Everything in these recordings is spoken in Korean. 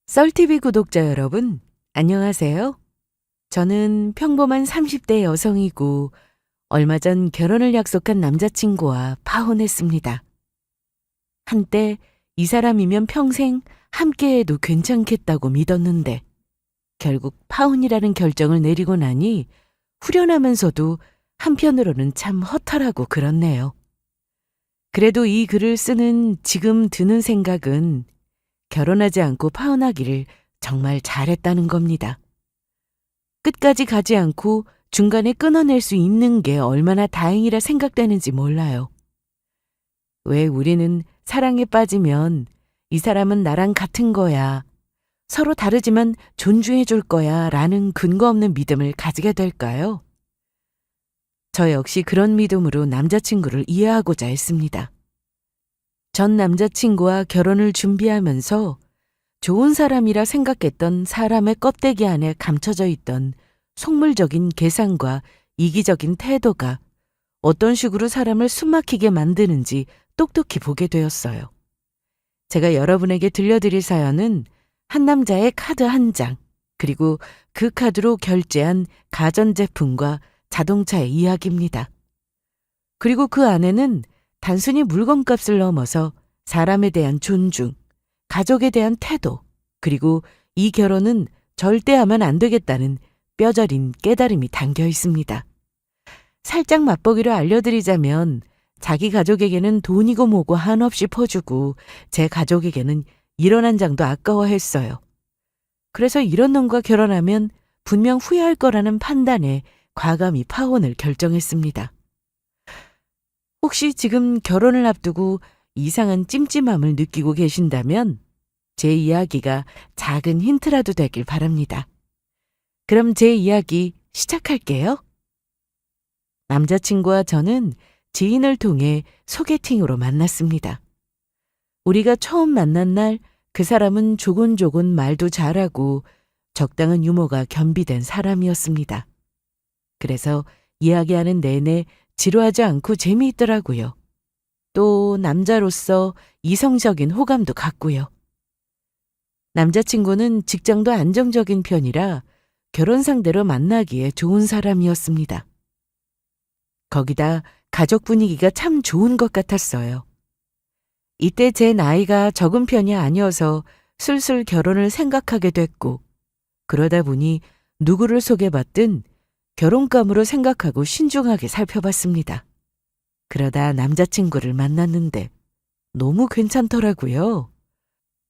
썰TV 구독자 여러분, 안녕하세요. 저는 평범한 30대 여성이고 얼마 전 결혼을 약속한 남자친구와 파혼했습니다. 한때 이 사람이면 평생 함께해도 괜찮겠다고 믿었는데 결국 파혼이라는 결정을 내리고 나니 후련하면서도 한편으로는 참 허탈하고 그렇네요. 그래도 이 글을 쓰는 지금 드는 생각은 결혼하지 않고 파혼하기를 정말 잘했다는 겁니다. 끝까지 가지 않고 중간에 끊어낼 수 있는 게 얼마나 다행이라 생각되는지 몰라요. 왜 우리는 사랑에 빠지면 이 사람은 나랑 같은 거야, 서로 다르지만 존중해 줄 거야 라는 근거 없는 믿음을 가지게 될까요? 저 역시 그런 믿음으로 남자친구를 이해하고자 했습니다. 전 남자친구와 결혼을 준비하면서 좋은 사람이라 생각했던 사람의 껍데기 안에 감춰져 있던 속물적인 계산과 이기적인 태도가 어떤 식으로 사람을 숨막히게 만드는지 똑똑히 보게 되었어요. 제가 여러분에게 들려드릴 사연은 한 남자의 카드 한 장, 그리고 그 카드로 결제한 가전제품과 자동차의 이야기입니다. 그리고 그 안에는 단순히 물건값을 넘어서 사람에 대한 존중, 가족에 대한 태도, 그리고 이 결혼은 절대 하면 안 되겠다는 뼈저린 깨달음이 담겨 있습니다. 살짝 맛보기로 알려드리자면 자기 가족에게는 돈이고 뭐고 한없이 퍼주고 제 가족에게는 1원 한 장도 아까워했어요. 그래서 이런 놈과 결혼하면 분명 후회할 거라는 판단에 과감히 파혼을 결정했습니다. 혹시 지금 결혼을 앞두고 이상한 찜찜함을 느끼고 계신다면 제 이야기가 작은 힌트라도 되길 바랍니다. 그럼 제 이야기 시작할게요. 남자친구와 저는 지인을 통해 소개팅으로 만났습니다. 우리가 처음 만난 날 그 사람은 조곤조곤 말도 잘하고 적당한 유머가 겸비된 사람이었습니다. 그래서 이야기하는 내내 지루하지 않고 재미있더라고요. 또 남자로서 이성적인 호감도 갖고요. 남자친구는 직장도 안정적인 편이라 결혼 상대로 만나기에 좋은 사람이었습니다. 거기다 가족 분위기가 참 좋은 것 같았어요. 이때 제 나이가 적은 편이 아니어서 슬슬 결혼을 생각하게 됐고, 그러다 보니 누구를 소개받든 결혼감으로 생각하고 신중하게 살펴봤습니다. 그러다 남자친구를 만났는데 너무 괜찮더라고요.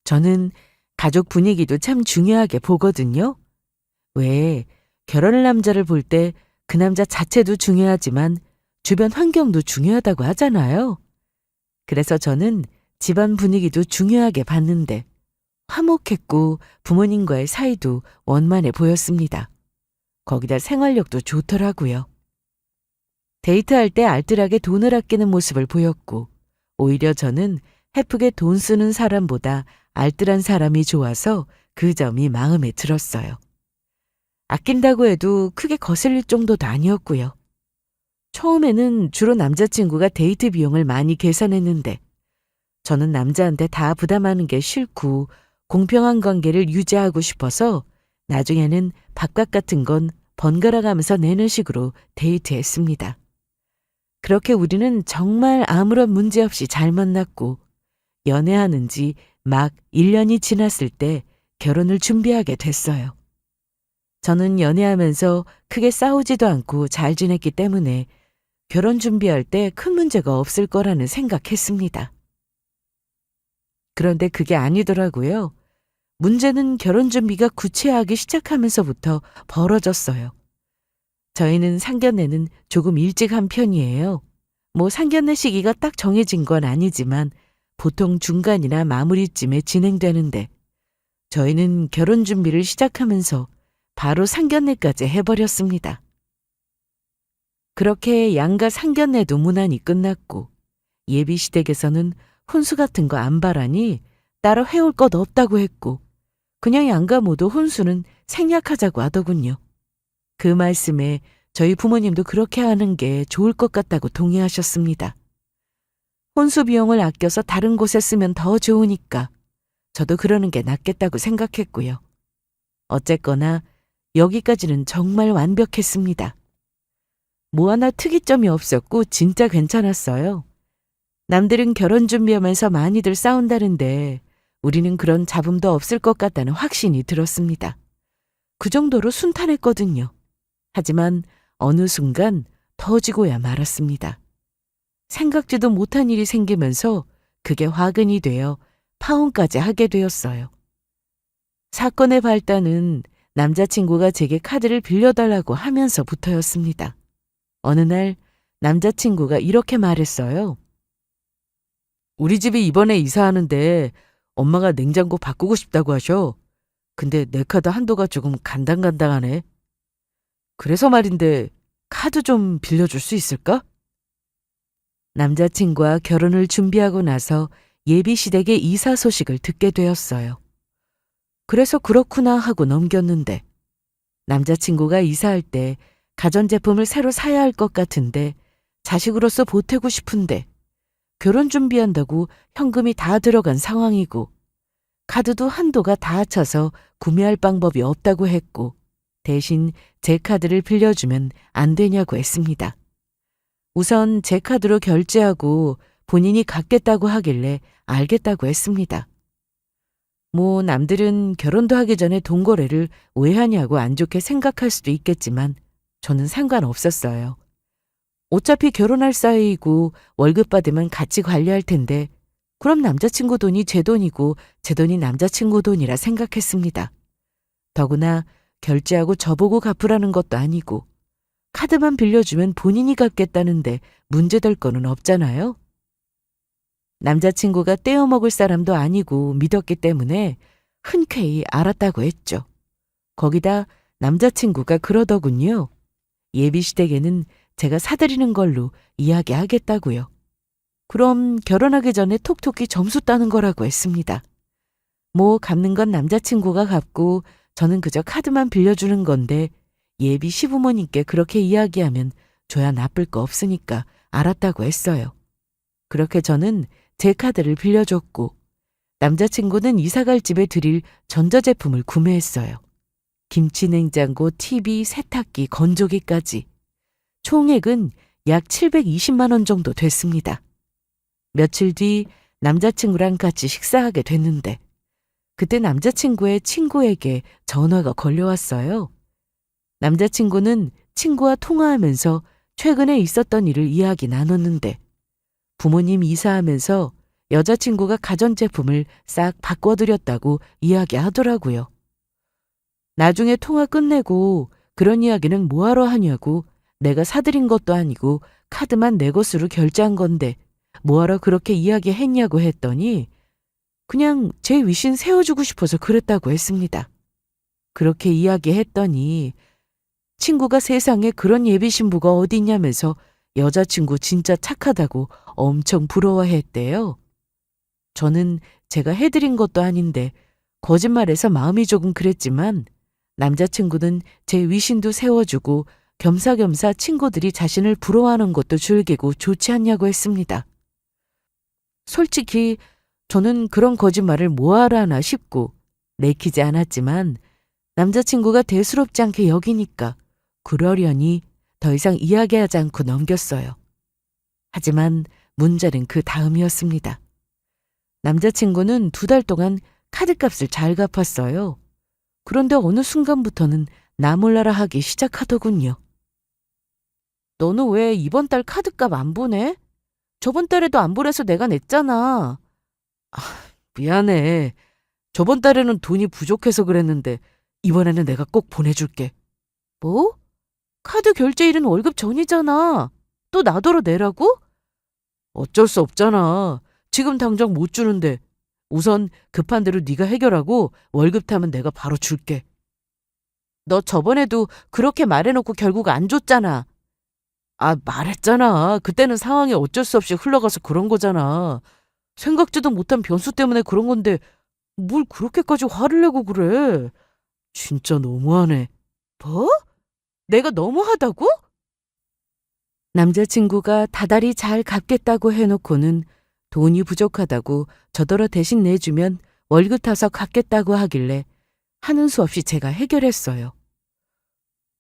저는 가족 분위기도 참 중요하게 보거든요. 왜 결혼할 남자를 볼 때 그 남자 자체도 중요하지만 주변 환경도 중요하다고 하잖아요. 그래서 저는 집안 분위기도 중요하게 봤는데 화목했고 부모님과의 사이도 원만해 보였습니다. 거기다 생활력도 좋더라고요. 데이트할 때 알뜰하게 돈을 아끼는 모습을 보였고 오히려 저는 헤프게 돈 쓰는 사람보다 알뜰한 사람이 좋아서 그 점이 마음에 들었어요. 아낀다고 해도 크게 거슬릴 정도도 아니었고요. 처음에는 주로 남자친구가 데이트 비용을 많이 계산했는데 저는 남자한테 다 부담하는 게 싫고 공평한 관계를 유지하고 싶어서 나중에는 밥값 같은 건 번갈아 가면서 내는 식으로 데이트했습니다. 그렇게 우리는 정말 아무런 문제 없이 잘 만났고 연애하는 지 막 1년이 지났을 때 결혼을 준비하게 됐어요. 저는 연애하면서 크게 싸우지도 않고 잘 지냈기 때문에 결혼 준비할 때 큰 문제가 없을 거라는 생각했습니다. 그런데 그게 아니더라고요. 문제는 결혼 준비가 구체화하기 시작하면서부터 벌어졌어요. 저희는 상견례는 조금 일찍 한 편이에요. 상견례 시기가 딱 정해진 건 아니지만 보통 중간이나 마무리쯤에 진행되는데 저희는 결혼 준비를 시작하면서 바로 상견례까지 해버렸습니다. 그렇게 양가 상견례도 무난히 끝났고 예비시댁에서는 혼수 같은 거 안 바라니 따로 해올 것 없다고 했고 그냥 양가 모두 혼수는 생략하자고 하더군요. 그 말씀에 저희 부모님도 그렇게 하는 게 좋을 것 같다고 동의하셨습니다. 혼수 비용을 아껴서 다른 곳에 쓰면 더 좋으니까 저도 그러는 게 낫겠다고 생각했고요. 어쨌거나 여기까지는 정말 완벽했습니다. 뭐 하나 특이점이 없었고 진짜 괜찮았어요. 남들은 결혼 준비하면서 많이들 싸운다는데 우리는 그런 잡음도 없을 것 같다는 확신이 들었습니다. 그 정도로 순탄했거든요. 하지만 어느 순간 터지고야 말았습니다. 생각지도 못한 일이 생기면서 그게 화근이 되어 파혼까지 하게 되었어요. 사건의 발단은 남자친구가 제게 카드를 빌려달라고 하면서부터였습니다. 어느 날 남자친구가 이렇게 말했어요. 우리 집이 이번에 이사하는데 엄마가 냉장고 바꾸고 싶다고 하셔. 근데 내 카드 한도가 조금 간당간당하네. 그래서 말인데 카드 좀 빌려줄 수 있을까? 남자친구와 결혼을 준비하고 나서 예비시댁의 이사 소식을 듣게 되었어요. 그래서 그렇구나 하고 넘겼는데 남자친구가 이사할 때 가전제품을 새로 사야 할 것 같은데 자식으로서 보태고 싶은데 결혼 준비한다고 현금이 다 들어간 상황이고 카드도 한도가 다 차서 구매할 방법이 없다고 했고 대신 제 카드를 빌려주면 안 되냐고 했습니다. 우선 제 카드로 결제하고 본인이 갚겠다고 하길래 알겠다고 했습니다. 뭐 남들은 결혼도 하기 전에 돈거래를 왜 하냐고 안 좋게 생각할 수도 있겠지만 저는 상관없었어요. 어차피 결혼할 사이이고 월급 받으면 같이 관리할 텐데 그럼 남자친구 돈이 제 돈이고 제 돈이 남자친구 돈이라 생각했습니다. 더구나 결제하고 저보고 갚으라는 것도 아니고 카드만 빌려주면 본인이 갚겠다는데 문제될 거는 없잖아요. 남자친구가 떼어먹을 사람도 아니고 믿었기 때문에 흔쾌히 알았다고 했죠. 거기다 남자친구가 그러더군요. 예비시댁에는 제가 사드리는 걸로 이야기하겠다고요. 그럼 결혼하기 전에 톡톡히 점수 따는 거라고 했습니다. 뭐 갚는 건 남자친구가 갚고 저는 그저 카드만 빌려주는 건데 예비 시부모님께 그렇게 이야기하면 줘야 나쁠 거 없으니까 알았다고 했어요. 그렇게 저는 제 카드를 빌려줬고 남자친구는 이사갈 집에 드릴 전자제품을 구매했어요. 김치냉장고, TV, 세탁기, 건조기까지. 총액은 약 720만 원 정도 됐습니다. 며칠 뒤 남자친구랑 같이 식사하게 됐는데 그때 남자친구의 친구에게 전화가 걸려왔어요. 남자친구는 친구와 통화하면서 최근에 있었던 일을 이야기 나눴는데 부모님 이사하면서 여자친구가 가전제품을 싹 바꿔드렸다고 이야기하더라고요. 나중에 통화 끝내고 그런 이야기는 뭐하러 하냐고 내가 사드린 것도 아니고 카드만 내 것으로 결제한 건데 뭐하러 그렇게 이야기했냐고 했더니 그냥 제 위신 세워주고 싶어서 그랬다고 했습니다. 그렇게 이야기했더니 친구가 세상에 그런 예비 신부가 어디 있냐면서 여자친구 진짜 착하다고 엄청 부러워했대요. 저는 제가 해드린 것도 아닌데 거짓말해서 마음이 조금 그랬지만 남자친구는 제 위신도 세워주고 겸사겸사 친구들이 자신을 부러워하는 것도 즐기고 좋지 않냐고 했습니다. 솔직히 저는 그런 거짓말을 뭐하러 하나 싶고 내키지 않았지만 남자친구가 대수롭지 않게 여기니까 그러려니 더 이상 이야기하지 않고 넘겼어요. 하지만 문제는 그 다음이었습니다. 남자친구는 2달 동안 카드값을 잘 갚았어요. 그런데 어느 순간부터는 나 몰라라 하기 시작하더군요. 너는 왜 이번 달 카드값 안 보내? 저번 달에도 안 보내서 내가 냈잖아. 미안해. 저번 달에는 돈이 부족해서 그랬는데 이번에는 내가 꼭 보내줄게. 뭐? 카드 결제일은 월급 전이잖아. 또 나더러 내라고? 어쩔 수 없잖아. 지금 당장 못 주는데 우선 급한 대로 네가 해결하고 월급 타면 내가 바로 줄게. 너 저번에도 그렇게 말해놓고 결국 안 줬잖아. 말했잖아. 그때는 상황이 어쩔 수 없이 흘러가서 그런 거잖아. 생각지도 못한 변수 때문에 그런 건데 뭘 그렇게까지 화를 내고 그래. 진짜 너무하네. 뭐? 내가 너무하다고? 남자친구가 다달이 잘 갚겠다고 해놓고는 돈이 부족하다고 저더러 대신 내주면 월급 타서 갚겠다고 하길래 하는 수 없이 제가 해결했어요.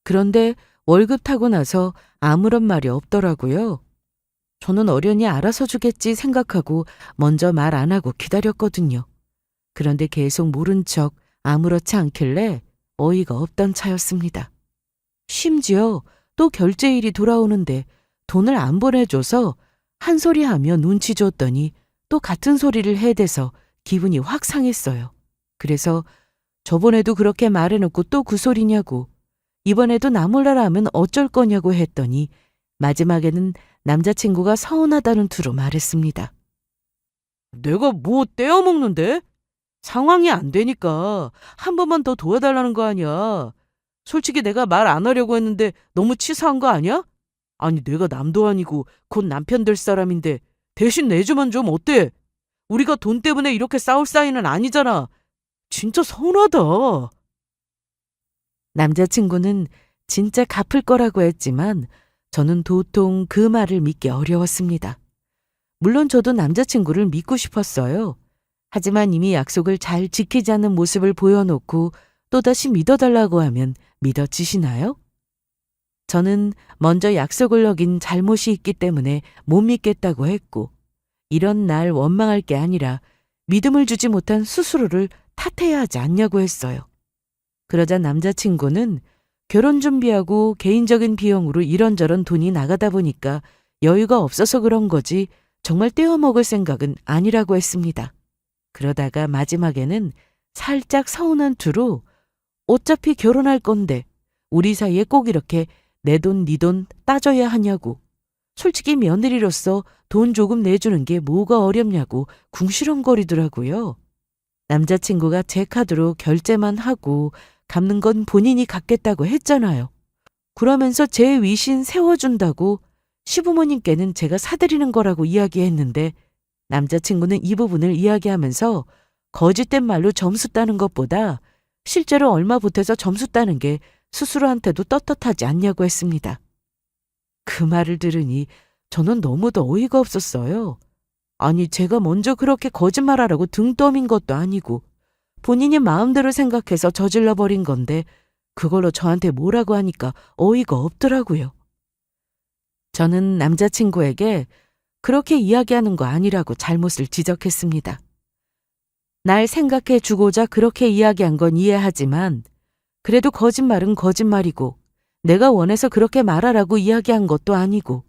그런데 월급 타고 나서 아무런 말이 없더라고요. 저는 어련히 알아서 주겠지 생각하고 먼저 말 안 하고 기다렸거든요. 그런데 계속 모른 척 아무렇지 않길래 어이가 없던 차였습니다. 심지어 또 결제일이 돌아오는데 돈을 안 보내줘서 한 소리 하며 눈치 줬더니 또 같은 소리를 해대서 기분이 확 상했어요. 그래서 저번에도 그렇게 말해놓고 또 그 소리냐고, 이번에도 나 몰라라 하면 어쩔 거냐고 했더니 마지막에는 남자친구가 서운하다는 투로 말했습니다. 내가 뭐 떼어먹는데? 상황이 안 되니까 한 번만 더 도와달라는 거 아니야. 솔직히 내가 말 안 하려고 했는데 너무 치사한 거 아니야? 아니 내가 남도 아니고 곧 남편 될 사람인데 대신 내주면 좀 어때? 우리가 돈 때문에 이렇게 싸울 사이는 아니잖아. 진짜 서운하다. 남자친구는 진짜 갚을 거라고 했지만 저는 도통 그 말을 믿기 어려웠습니다. 물론 저도 남자친구를 믿고 싶었어요. 하지만 이미 약속을 잘 지키지 않는 모습을 보여놓고 또다시 믿어달라고 하면 믿어지시나요? 저는 먼저 약속을 어긴 잘못이 있기 때문에 못 믿겠다고 했고, 이런 날 원망할 게 아니라 믿음을 주지 못한 스스로를 탓해야 하지 않냐고 했어요. 그러자 남자친구는 결혼 준비하고 개인적인 비용으로 이런저런 돈이 나가다 보니까 여유가 없어서 그런 거지 정말 떼어먹을 생각은 아니라고 했습니다. 그러다가 마지막에는 살짝 서운한 투로 어차피 결혼할 건데 우리 사이에 꼭 이렇게 내 돈, 네 돈 따져야 하냐고. 솔직히 며느리로서 돈 조금 내주는 게 뭐가 어렵냐고 궁시렁거리더라고요. 남자친구가 제 카드로 결제만 하고 갚는 건 본인이 갚겠다고 했잖아요. 그러면서 제 위신 세워준다고 시부모님께는 제가 사드리는 거라고 이야기했는데 남자친구는 이 부분을 이야기하면서 거짓된 말로 점수 따는 것보다 실제로 얼마 보태서 점수 따는 게 스스로한테도 떳떳하지 않냐고 했습니다. 그 말을 들으니 저는 너무도 어이가 없었어요. 아니 제가 먼저 그렇게 거짓말하라고 등 떠민 것도 아니고 본인이 마음대로 생각해서 저질러 버린 건데 그걸로 저한테 뭐라고 하니까 어이가 없더라고요. 저는 남자친구에게 그렇게 이야기하는 거 아니라고 잘못을 지적했습니다. 날 생각해 주고자 그렇게 이야기한 건 이해하지만 그래도 거짓말은 거짓말이고 내가 원해서 그렇게 말하라고 이야기한 것도 아니고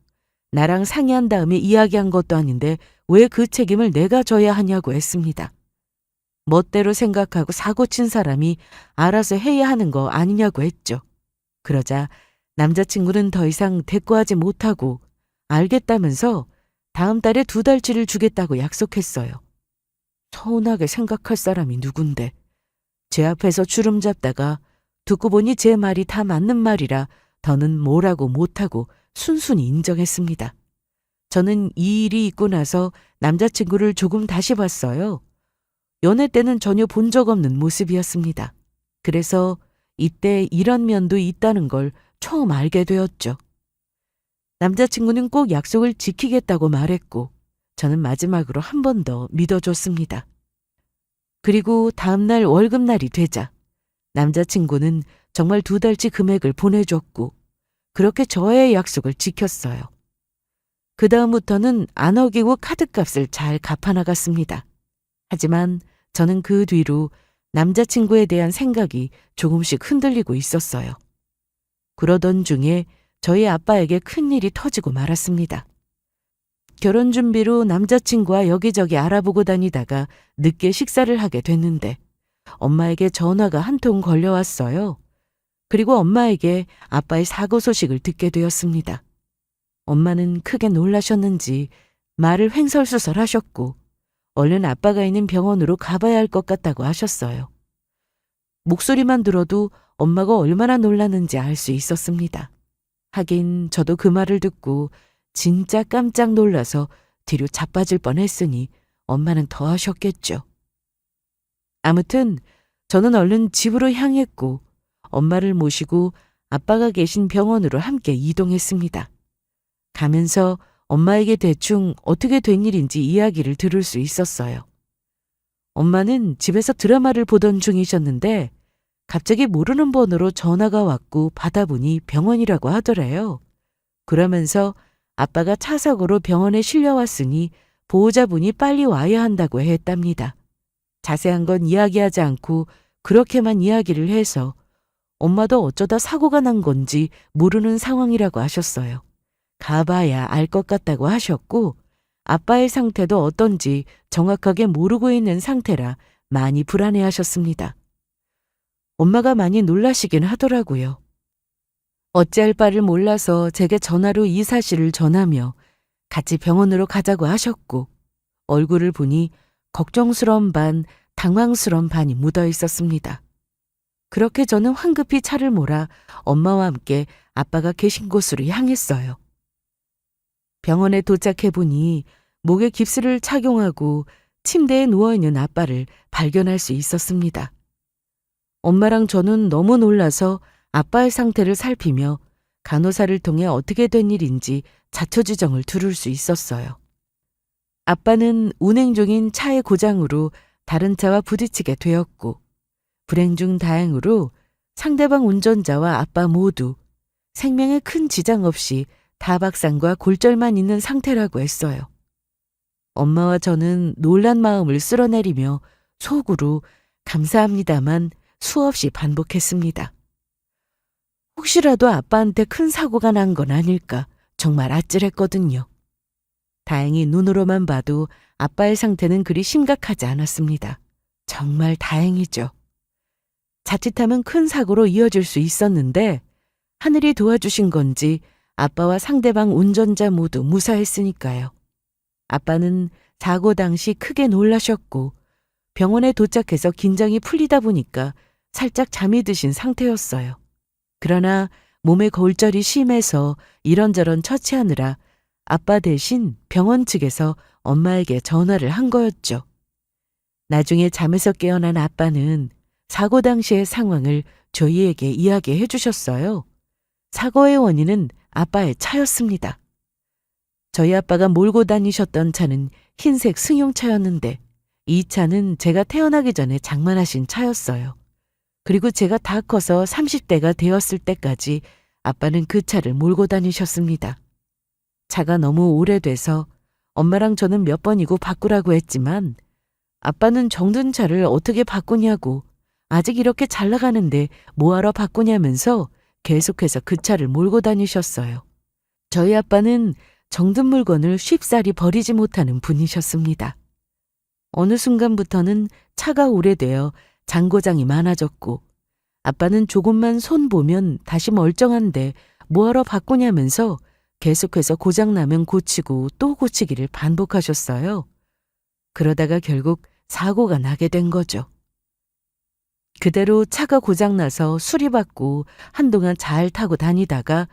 나랑 상의한 다음에 이야기한 것도 아닌데 왜 그 책임을 내가 져야 하냐고 했습니다. 멋대로 생각하고 사고 친 사람이 알아서 해야 하는 거 아니냐고 했죠. 그러자 남자친구는 더 이상 대꾸하지 못하고 알겠다면서 다음 달에 2달치를 주겠다고 약속했어요. 서운하게 생각할 사람이 누군데. 제 앞에서 주름 잡다가 듣고 보니 제 말이 다 맞는 말이라 더는 뭐라고 못하고 순순히 인정했습니다. 저는 이 일이 있고 나서 남자친구를 조금 다시 봤어요. 연애 때는 전혀 본 적 없는 모습이었습니다. 그래서 이때 이런 면도 있다는 걸 처음 알게 되었죠. 남자친구는 꼭 약속을 지키겠다고 말했고 저는 마지막으로 한 번 더 믿어줬습니다. 그리고 다음날 월급날이 되자 남자친구는 정말 2달치 금액을 보내줬고 그렇게 저의 약속을 지켰어요. 그 다음부터는 안 어기고 카드값을 잘 갚아나갔습니다. 하지만 저는 그 뒤로 남자친구에 대한 생각이 조금씩 흔들리고 있었어요. 그러던 중에 저희 아빠에게 큰일이 터지고 말았습니다. 결혼 준비로 남자친구와 여기저기 알아보고 다니다가 늦게 식사를 하게 됐는데 엄마에게 전화가 한 통 걸려왔어요. 그리고 엄마에게 아빠의 사고 소식을 듣게 되었습니다. 엄마는 크게 놀라셨는지 말을 횡설수설하셨고 얼른 아빠가 있는 병원으로 가봐야 할 것 같다고 하셨어요. 목소리만 들어도 엄마가 얼마나 놀랐는지 알 수 있었습니다. 하긴 저도 그 말을 듣고 진짜 깜짝 놀라서 뒤로 자빠질 뻔했으니 엄마는 더 하셨겠죠. 아무튼 저는 얼른 집으로 향했고 엄마를 모시고 아빠가 계신 병원으로 함께 이동했습니다. 가면서 엄마에게 대충 어떻게 된 일인지 이야기를 들을 수 있었어요. 엄마는 집에서 드라마를 보던 중이셨는데 갑자기 모르는 번호로 전화가 왔고 받아보니 병원이라고 하더래요. 그러면서 아빠가 차 사고로 병원에 실려왔으니 보호자분이 빨리 와야 한다고 했답니다. 자세한 건 이야기하지 않고 그렇게만 이야기를 해서 엄마도 어쩌다 사고가 난 건지 모르는 상황이라고 하셨어요. 가봐야 알 것 같다고 하셨고 아빠의 상태도 어떤지 정확하게 모르고 있는 상태라 많이 불안해하셨습니다. 엄마가 많이 놀라시긴 하더라고요. 어찌할 바를 몰라서 제게 전화로 이 사실을 전하며 같이 병원으로 가자고 하셨고 얼굴을 보니 걱정스러운 반, 당황스러운 반이 묻어 있었습니다. 그렇게 저는 황급히 차를 몰아 엄마와 함께 아빠가 계신 곳으로 향했어요. 병원에 도착해 보니 목에 깁스를 착용하고 침대에 누워있는 아빠를 발견할 수 있었습니다. 엄마랑 저는 너무 놀라서 아빠의 상태를 살피며 간호사를 통해 어떻게 된 일인지 자초지정을 들을 수 있었어요. 아빠는 운행 중인 차의 고장으로 다른 차와 부딪히게 되었고 불행 중 다행으로 상대방 운전자와 아빠 모두 생명에 큰 지장 없이 다박상과 골절만 있는 상태라고 했어요. 엄마와 저는 놀란 마음을 쓸어내리며 속으로 감사합니다만 수없이 반복했습니다. 혹시라도 아빠한테 큰 사고가 난 건 아닐까 정말 아찔했거든요. 다행히 눈으로만 봐도 아빠의 상태는 그리 심각하지 않았습니다. 정말 다행이죠. 자칫하면 큰 사고로 이어질 수 있었는데 하늘이 도와주신 건지 아빠와 상대방 운전자 모두 무사했으니까요. 아빠는 사고 당시 크게 놀라셨고 병원에 도착해서 긴장이 풀리다 보니까 살짝 잠이 드신 상태였어요. 그러나 몸에 골절이 심해서 이런저런 처치하느라 아빠 대신 병원 측에서 엄마에게 전화를 한 거였죠. 나중에 잠에서 깨어난 아빠는 사고 당시의 상황을 저희에게 이야기해 주셨어요. 사고의 원인은 아빠의 차였습니다. 저희 아빠가 몰고 다니셨던 차는 흰색 승용차였는데 이 차는 제가 태어나기 전에 장만하신 차였어요. 그리고 제가 다 커서 30대가 되었을 때까지 아빠는 그 차를 몰고 다니셨습니다. 차가 너무 오래돼서 엄마랑 저는 몇 번이고 바꾸라고 했지만 아빠는 정든 차를 어떻게 바꾸냐고 아직 이렇게 잘 나가는데 뭐하러 바꾸냐면서 계속해서 그 차를 몰고 다니셨어요. 저희 아빠는 정든 물건을 쉽사리 버리지 못하는 분이셨습니다. 어느 순간부터는 차가 오래되어 장고장이 많아졌고 아빠는 조금만 손 보면 다시 멀쩡한데 뭐하러 바꾸냐면서 계속해서 고장나면 고치고 또 고치기를 반복하셨어요. 그러다가 결국 사고가 나게 된 거죠. 그대로 차가 고장나서 수리받고 한동안 잘 타고 다니다가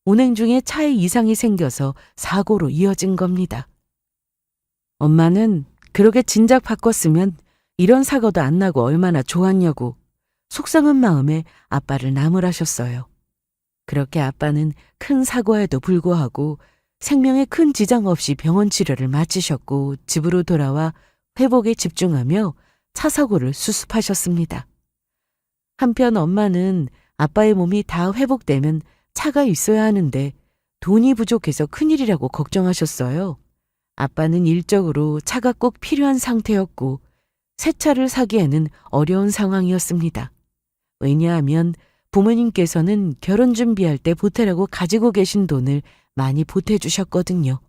운행 중에 차에 이상이 생겨서 사고로 이어진 겁니다. 엄마는 그렇게 진작 바꿨으면 이런 사고도 안 나고 얼마나 좋았냐고 속상한 마음에 아빠를 나무라셨어요. 그렇게 아빠는 큰 사고에도 불구하고 생명에 큰 지장 없이 병원 치료를 마치셨고 집으로 돌아와 회복에 집중하며 차 사고를 수습하셨습니다. 한편 엄마는 아빠의 몸이 다 회복되면 차가 있어야 하는데 돈이 부족해서 큰일이라고 걱정하셨어요. 아빠는 일적으로 차가 꼭 필요한 상태였고 새 차를 사기에는 어려운 상황이었습니다. 왜냐하면 부모님께서는 결혼 준비할 때 보태라고 가지고 계신 돈을 많이 보태주셨거든요.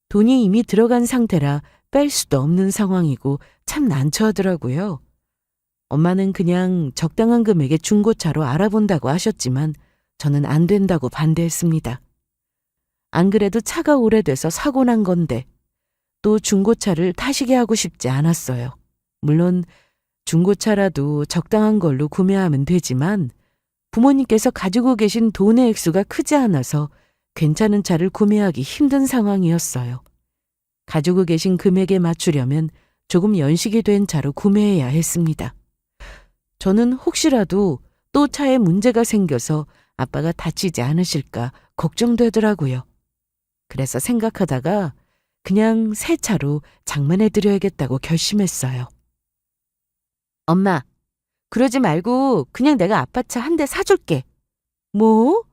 돈이 이미 들어간 상태라 뺄 수도 없는 상황이고 참 난처하더라고요. 엄마는 그냥 적당한 금액의 중고차로 알아본다고 하셨지만 저는 안 된다고 반대했습니다. 안 그래도 차가 오래돼서 사고 난 건데 또 중고차를 타시게 하고 싶지 않았어요. 물론 중고차라도 적당한 걸로 구매하면 되지만 부모님께서 가지고 계신 돈의 액수가 크지 않아서 괜찮은 차를 구매하기 힘든 상황이었어요. 가지고 계신 금액에 맞추려면 조금 연식이 된 차로 구매해야 했습니다. 저는 혹시라도 또 차에 문제가 생겨서 아빠가 다치지 않으실까 걱정되더라고요. 그래서 생각하다가 그냥 새 차로 장만해드려야겠다고 결심했어요. 엄마, 그러지 말고 그냥 내가 아빠차 한 대 사줄게. 뭐?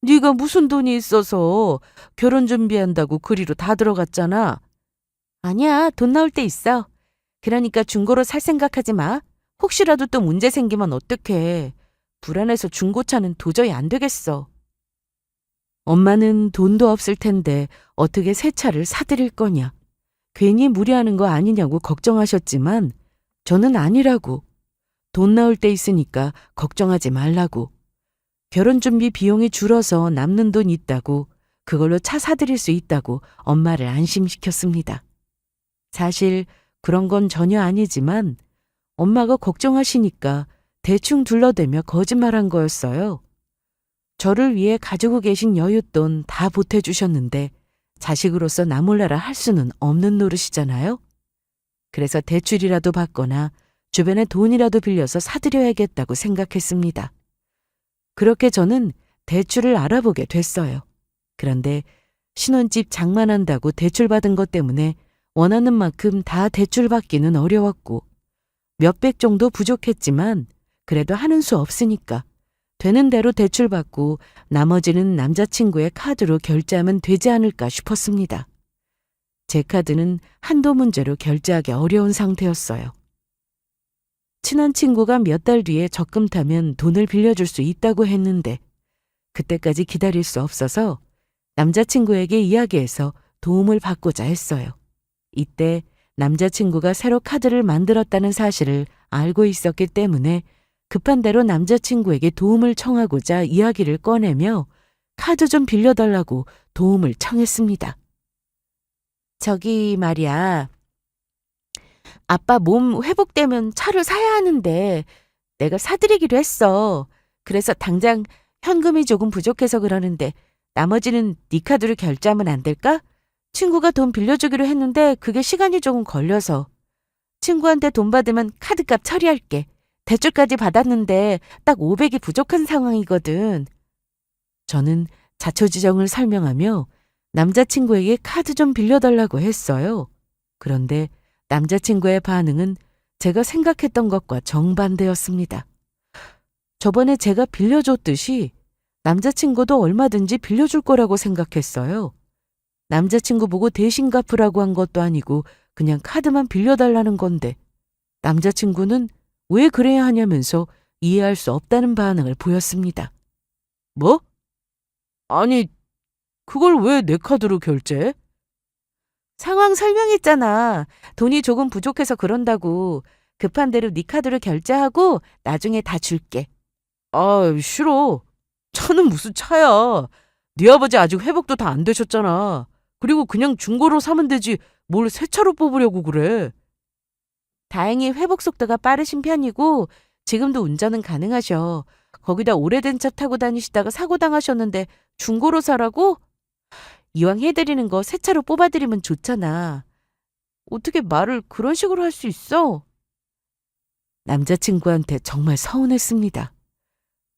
네가 무슨 돈이 있어서 결혼 준비한다고 그리로 다 들어갔잖아. 아니야, 돈 나올 때 있어. 그러니까 중고로 살 생각하지 마. 혹시라도 또 문제 생기면 어떡해. 불안해서 중고차는 도저히 안 되겠어. 엄마는 돈도 없을 텐데 어떻게 새 차를 사드릴 거냐. 괜히 무리하는 거 아니냐고 걱정하셨지만 저는 아니라고. 돈 나올 때 있으니까 걱정하지 말라고. 결혼 준비 비용이 줄어서 남는 돈 있다고, 그걸로 차 사드릴 수 있다고 엄마를 안심시켰습니다. 사실 그런 건 전혀 아니지만 엄마가 걱정하시니까 대충 둘러대며 거짓말한 거였어요. 저를 위해 가지고 계신 여윳돈 다 보태주셨는데 자식으로서 나 몰라라 할 수는 없는 노릇이잖아요. 그래서 대출이라도 받거나 주변에 돈이라도 빌려서 사드려야겠다고 생각했습니다. 그렇게 저는 대출을 알아보게 됐어요. 그런데 신혼집 장만한다고 대출받은 것 때문에 원하는 만큼 다 대출받기는 어려웠고 몇백 정도 부족했지만 그래도 하는 수 없으니까 되는 대로 대출받고 나머지는 남자친구의 카드로 결제하면 되지 않을까 싶었습니다. 제 카드는 한도 문제로 결제하기 어려운 상태였어요. 친한 친구가 몇 달 뒤에 적금 타면 돈을 빌려줄 수 있다고 했는데 그때까지 기다릴 수 없어서 남자친구에게 이야기해서 도움을 받고자 했어요. 이때 남자친구가 새로 카드를 만들었다는 사실을 알고 있었기 때문에 급한 대로 남자친구에게 도움을 청하고자 이야기를 꺼내며 카드 좀 빌려달라고 도움을 청했습니다. 저기 말이야, 아빠 몸 회복되면 차를 사야 하는데 내가 사드리기로 했어. 그래서 당장 현금이 조금 부족해서 그러는데 나머지는 네 카드로 결제하면 안 될까? 친구가 돈 빌려주기로 했는데 그게 시간이 조금 걸려서. 친구한테 돈 받으면 카드값 처리할게. 대출까지 받았는데 딱 500이 부족한 상황이거든. 저는 자초지정을 설명하며 남자친구에게 카드 좀 빌려달라고 했어요. 그런데 남자친구의 반응은 제가 생각했던 것과 정반대였습니다. 저번에 제가 빌려줬듯이 남자친구도 얼마든지 빌려줄 거라고 생각했어요. 남자친구 보고 대신 갚으라고 한 것도 아니고 그냥 카드만 빌려달라는 건데 남자친구는 왜 그래야 하냐면서 이해할 수 없다는 반응을 보였습니다. 뭐? 아니, 그걸 왜 내 카드로 결제해? 상황 설명했잖아. 돈이 조금 부족해서 그런다고. 급한 대로 네 카드로 결제하고 나중에 다 줄게. 아, 싫어. 차는 무슨 차야. 네 아버지 아직 회복도 다 안 되셨잖아. 그리고 그냥 중고로 사면 되지 뭘 새 차로 뽑으려고 그래. 다행히 회복 속도가 빠르신 편이고 지금도 운전은 가능하셔. 거기다 오래된 차 타고 다니시다가 사고 당하셨는데 중고로 사라고? 이왕 해드리는 거 새 차로 뽑아드리면 좋잖아. 어떻게 말을 그런 식으로 할 수 있어? 남자친구한테 정말 서운했습니다.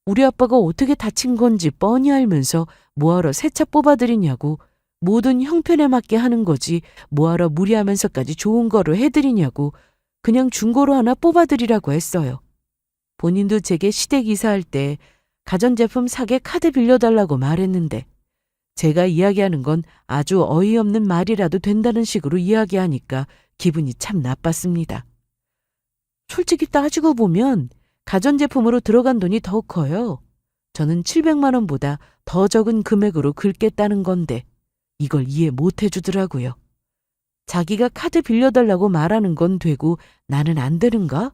우리 아빠가 어떻게 다친 건지 뻔히 알면서 뭐하러 새 차 뽑아드리냐고, 모든 형편에 맞게 하는 거지 뭐하러 무리하면서까지 좋은 거로 해드리냐고 그냥 중고로 하나 뽑아드리라고 했어요. 본인도 제게 시댁 이사할 때 가전제품 사게 카드 빌려달라고 말했는데 제가 이야기하는 건 아주 어이없는 말이라도 된다는 식으로 이야기하니까 기분이 참 나빴습니다. 솔직히 따지고 보면 가전제품으로 들어간 돈이 더 커요. 저는 700만 원보다 더 적은 금액으로 긁겠다는 건데 이걸 이해 못 해주더라고요. 자기가 카드 빌려달라고 말하는 건 되고 나는 안 되는가?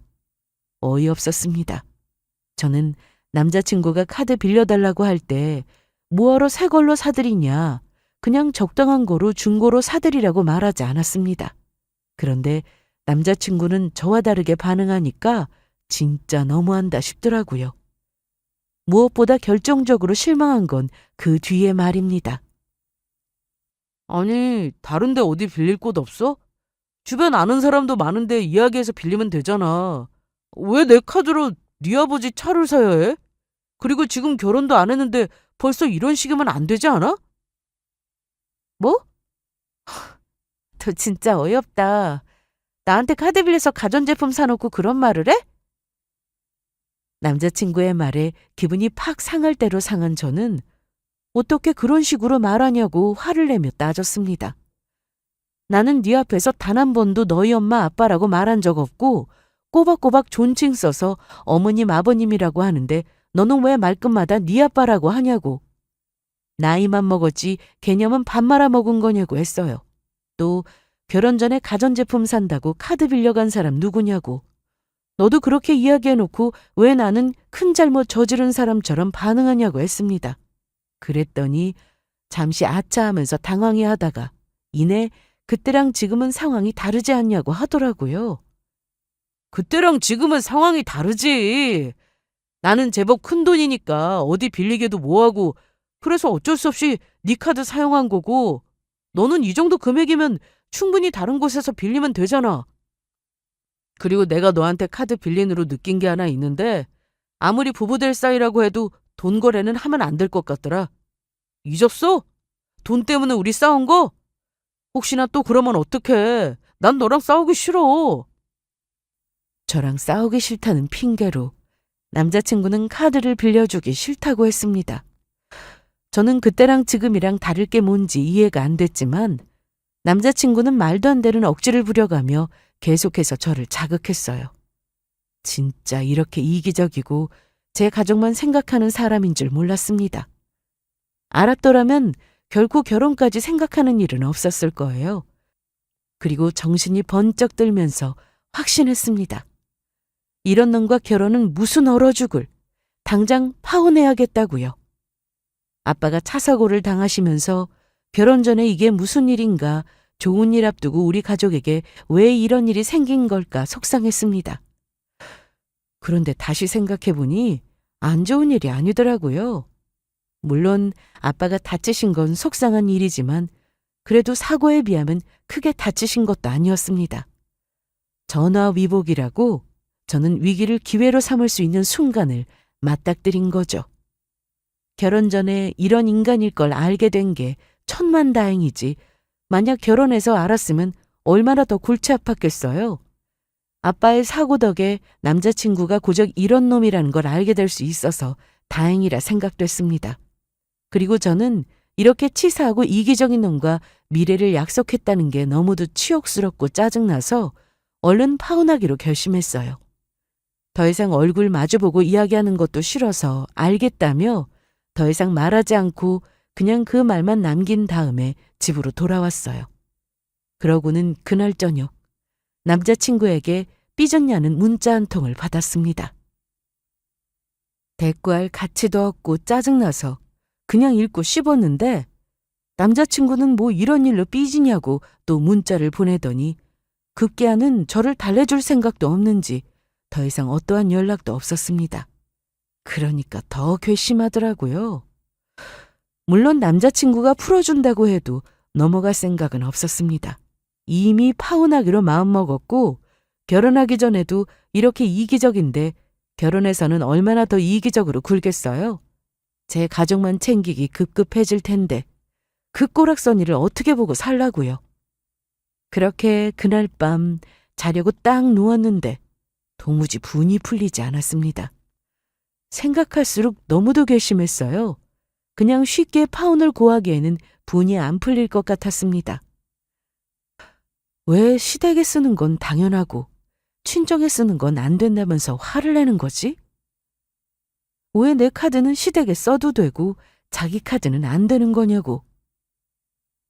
어이없었습니다. 저는 남자친구가 카드 빌려달라고 할 때 뭐하러 새 걸로 사드리냐, 그냥 적당한 거로 중고로 사드리라고 말하지 않았습니다. 그런데 남자친구는 저와 다르게 반응하니까 진짜 너무한다 싶더라고요. 무엇보다 결정적으로 실망한 건 그 뒤의 말입니다. 아니, 다른데 어디 빌릴 곳 없어? 주변 아는 사람도 많은데 이야기해서 빌리면 되잖아. 왜 내 카드로 네 아버지 차를 사야 해? 그리고 지금 결혼도 안 했는데 벌써 이런 식이면 안 되지 않아? 뭐? 너 진짜 어이없다. 나한테 카드 빌려서 가전제품 사놓고 그런 말을 해? 남자친구의 말에 기분이 팍 상할 대로 상한 저는 어떻게 그런 식으로 말하냐고 화를 내며 따졌습니다. 나는 네 앞에서 단 한 번도 너희 엄마 아빠라고 말한 적 없고 꼬박꼬박 존칭 써서 어머님 아버님이라고 하는데 너는 왜 말끝마다 네 아빠라고 하냐고. 나이만 먹었지 개념은 밥 말아 먹은 거냐고 했어요. 또 결혼 전에 가전제품 산다고 카드 빌려간 사람 누구냐고. 너도 그렇게 이야기해놓고 왜 나는 큰 잘못 저지른 사람처럼 반응하냐고 했습니다. 그랬더니 잠시 아차 하면서 당황해하다가 이내 그때랑 지금은 상황이 다르지 않냐고 하더라고요. 그때랑 지금은 상황이 다르지. 나는 제법 큰 돈이니까 어디 빌리게도 뭐하고 그래서 어쩔 수 없이 네 카드 사용한 거고 너는 이 정도 금액이면 충분히 다른 곳에서 빌리면 되잖아. 그리고 내가 너한테 카드 빌린 후로 느낀 게 하나 있는데 아무리 부부될 사이라고 해도 돈 거래는 하면 안 될 것 같더라. 잊었어? 돈 때문에 우리 싸운 거? 혹시나 또 그러면 어떡해. 난 너랑 싸우기 싫어. 저랑 싸우기 싫다는 핑계로 남자친구는 카드를 빌려주기 싫다고 했습니다. 저는 그때랑 지금이랑 다를 게 뭔지 이해가 안 됐지만 남자친구는 말도 안 되는 억지를 부려가며 계속해서 저를 자극했어요. 진짜 이렇게 이기적이고 제 가족만 생각하는 사람인 줄 몰랐습니다. 알았더라면 결코 결혼까지 생각하는 일은 없었을 거예요. 그리고 정신이 번쩍 들면서 확신했습니다. 이런 놈과 결혼은 무슨 얼어 죽을, 당장 파혼해야겠다고요. 아빠가 차 사고를 당하시면서 결혼 전에 이게 무슨 일인가, 좋은 일 앞두고 우리 가족에게 왜 이런 일이 생긴 걸까 속상했습니다. 그런데 다시 생각해보니 안 좋은 일이 아니더라고요. 물론 아빠가 다치신 건 속상한 일이지만 그래도 사고에 비하면 크게 다치신 것도 아니었습니다. 전화위복이라고 저는 위기를 기회로 삼을 수 있는 순간을 맞닥뜨린 거죠. 결혼 전에 이런 인간일 걸 알게 된 게 천만다행이지 만약 결혼해서 알았으면 얼마나 더 골치 아팠겠어요. 아빠의 사고 덕에 남자친구가 고작 이런 놈이라는 걸 알게 될 수 있어서 다행이라 생각됐습니다. 그리고 저는 이렇게 치사하고 이기적인 놈과 미래를 약속했다는 게 너무도 치욕스럽고 짜증나서 얼른 파혼하기로 결심했어요. 더 이상 얼굴 마주보고 이야기하는 것도 싫어서 알겠다며 더 이상 말하지 않고 그냥 그 말만 남긴 다음에 집으로 돌아왔어요. 그러고는 그날 저녁 남자친구에게 삐졌냐는 문자 한 통을 받았습니다. 대꾸할 가치도 없고 짜증나서 그냥 읽고 씹었는데 남자친구는 뭐 이런 일로 삐지냐고 또 문자를 보내더니 급기야는 저를 달래줄 생각도 없는지 더 이상 어떠한 연락도 없었습니다. 그러니까 더 괘씸하더라고요. 물론 남자친구가 풀어준다고 해도 넘어갈 생각은 없었습니다. 이미 파혼하기로 마음먹었고 결혼하기 전에도 이렇게 이기적인데 결혼해서는 얼마나 더 이기적으로 굴겠어요. 제 가족만 챙기기 급급해질 텐데 그 꼬락서니를 어떻게 보고 살라고요. 그렇게 그날 밤 자려고 딱 누웠는데 도무지 분이 풀리지 않았습니다. 생각할수록 너무도 괘씸했어요. 그냥 쉽게 파혼을 고하기에는 분이 안 풀릴 것 같았습니다. 왜 시댁에 쓰는 건 당연하고 친정에 쓰는 건 안 된다면서 화를 내는 거지? 왜 내 카드는 시댁에 써도 되고 자기 카드는 안 되는 거냐고.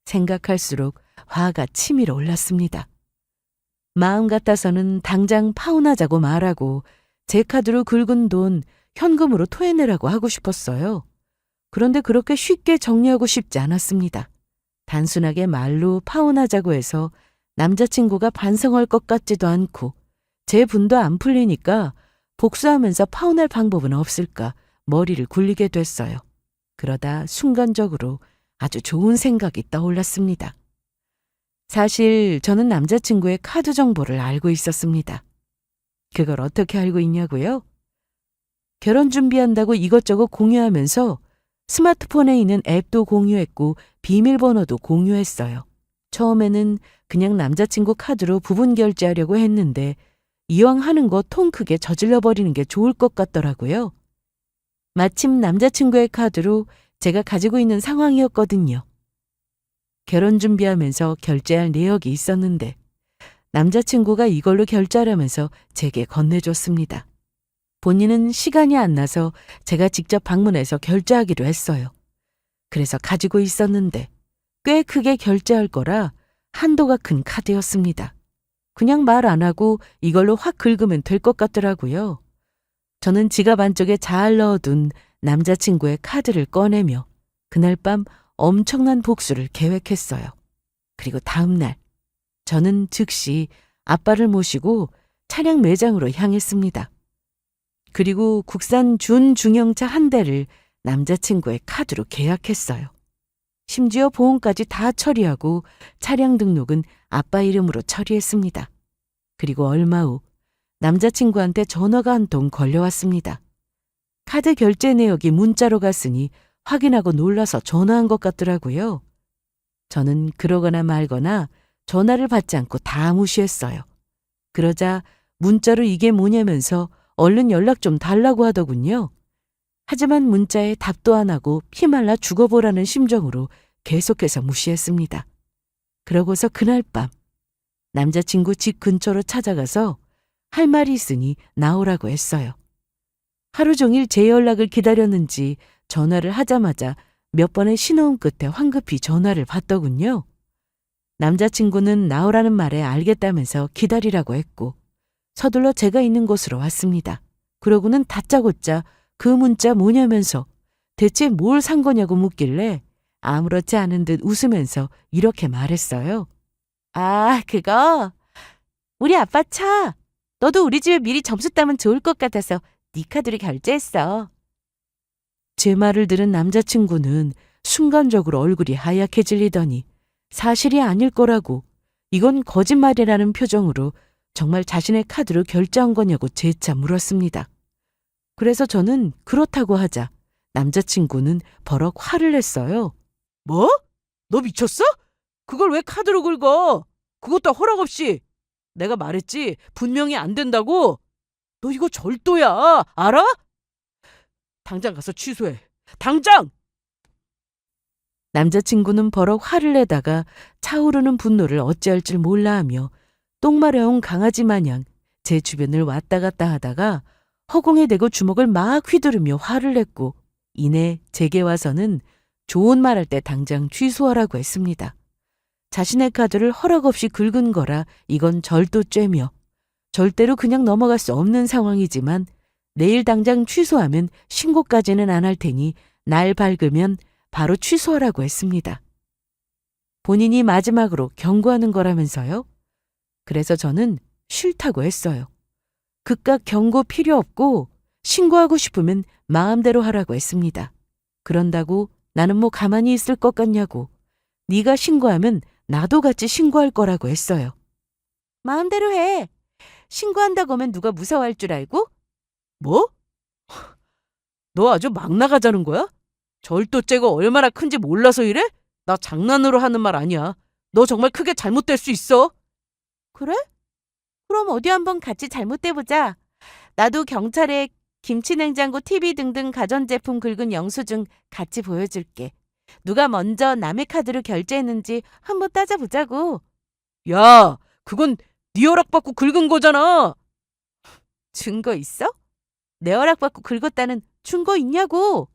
생각할수록 화가 치밀어 올랐습니다. 마음 같아서는 당장 파혼하자고 말하고 제 카드로 긁은 돈 현금으로 토해내라고 하고 싶었어요. 그런데 그렇게 쉽게 정리하고 싶지 않았습니다. 단순하게 말로 파혼하자고 해서 남자친구가 반성할 것 같지도 않고 제 분도 안 풀리니까 복수하면서 파혼할 방법은 없을까 머리를 굴리게 됐어요. 그러다 순간적으로 아주 좋은 생각이 떠올랐습니다. 사실 저는 남자친구의 카드 정보를 알고 있었습니다. 그걸 어떻게 알고 있냐고요? 결혼 준비한다고 이것저것 공유하면서 스마트폰에 있는 앱도 공유했고 비밀번호도 공유했어요. 처음에는 그냥 남자친구 카드로 부분 결제하려고 했는데 이왕 하는 거 통 크게 저질러 버리는 게 좋을 것 같더라고요. 마침 남자친구의 카드로 제가 가지고 있는 상황이었거든요. 결혼 준비하면서 결제할 내역이 있었는데 남자친구가 이걸로 결제하라면서 제게 건네줬습니다. 본인은 시간이 안 나서 제가 직접 방문해서 결제하기로 했어요. 그래서 가지고 있었는데 꽤 크게 결제할 거라 한도가 큰 카드였습니다. 그냥 말 안 하고 이걸로 확 긁으면 될 것 같더라고요. 저는 지갑 안쪽에 잘 넣어둔 남자친구의 카드를 꺼내며 그날 밤 엄청난 복수를 계획했어요. 그리고 다음 날 저는 즉시 아빠를 모시고 차량 매장으로 향했습니다. 그리고 국산 준중형차 한 대를 남자친구의 카드로 계약했어요. 심지어 보험까지 다 처리하고 차량 등록은 아빠 이름으로 처리했습니다. 그리고 얼마 후 남자친구한테 전화가 한 통 걸려왔습니다. 카드 결제 내역이 문자로 갔으니 확인하고 놀라서 전화한 것 같더라고요. 저는 그러거나 말거나 전화를 받지 않고 다 무시했어요. 그러자 문자로 이게 뭐냐면서 얼른 연락 좀 달라고 하더군요. 하지만 문자에 답도 안 하고 피말라 죽어보라는 심정으로 계속해서 무시했습니다. 그러고서 그날 밤 남자친구 집 근처로 찾아가서 할 말이 있으니 나오라고 했어요. 하루 종일 제 연락을 기다렸는지 전화를 하자마자 몇 번의 신호음 끝에 황급히 전화를 받더군요. 남자친구는 나오라는 말에 알겠다면서 기다리라고 했고 서둘러 제가 있는 곳으로 왔습니다. 그러고는 다짜고짜 그 문자 뭐냐면서 대체 뭘 산 거냐고 묻길래 아무렇지 않은 듯 웃으면서 이렇게 말했어요. 아, 그거? 우리 아빠 차. 너도 우리 집에 미리 점수 따면 좋을 것 같아서 네 카드로 결제했어. 제 말을 들은 남자친구는 순간적으로 얼굴이 하얗게 질리더니 사실이 아닐 거라고 이건 거짓말이라는 표정으로 정말 자신의 카드로 결제한 거냐고 재차 물었습니다. 그래서 저는 그렇다고 하자 남자친구는 버럭 화를 냈어요. 뭐? 너 미쳤어? 그걸 왜 카드로 긁어? 그것도 허락 없이. 내가 말했지 분명히 안 된다고. 너 이거 절도야. 알아? 당장 가서 취소해. 당장! 남자친구는 버럭 화를 내다가 차오르는 분노를 어찌할 줄 몰라 하며 똥 마려운 강아지 마냥 제 주변을 왔다 갔다 하다가 허공에 대고 주먹을 막 휘두르며 화를 냈고 이내 제게 와서는 좋은 말할 때 당장 취소하라고 했습니다. 자신의 카드를 허락 없이 긁은 거라 이건 절도죄며 절대로 그냥 넘어갈 수 없는 상황이지만 내일 당장 취소하면 신고까지는 안 할 테니 날 밝으면 바로 취소하라고 했습니다. 본인이 마지막으로 경고하는 거라면서요? 그래서 저는 싫다고 했어요. 그깟 경고 필요 없고 신고하고 싶으면 마음대로 하라고 했습니다. 그런다고 나는 뭐 가만히 있을 것 같냐고 네가 신고하면 나도 같이 신고할 거라고 했어요. 마음대로 해. 신고한다고 하면 누가 무서워할 줄 알고? 뭐? 너 아주 막 나가자는 거야? 절도죄가 얼마나 큰지 몰라서 이래? 나 장난으로 하는 말 아니야. 너 정말 크게 잘못될 수 있어. 그래? 그럼 어디 한번 같이 잘못돼보자. 나도 경찰에 김치냉장고, TV 등등 가전제품 긁은 영수증 같이 보여줄게. 누가 먼저 남의 카드로 결제했는지 한번 따져보자고. 야, 그건 네 허락받고 긁은 거잖아. 증거 있어? 내 허락받고 긁었다는 증거 있냐고.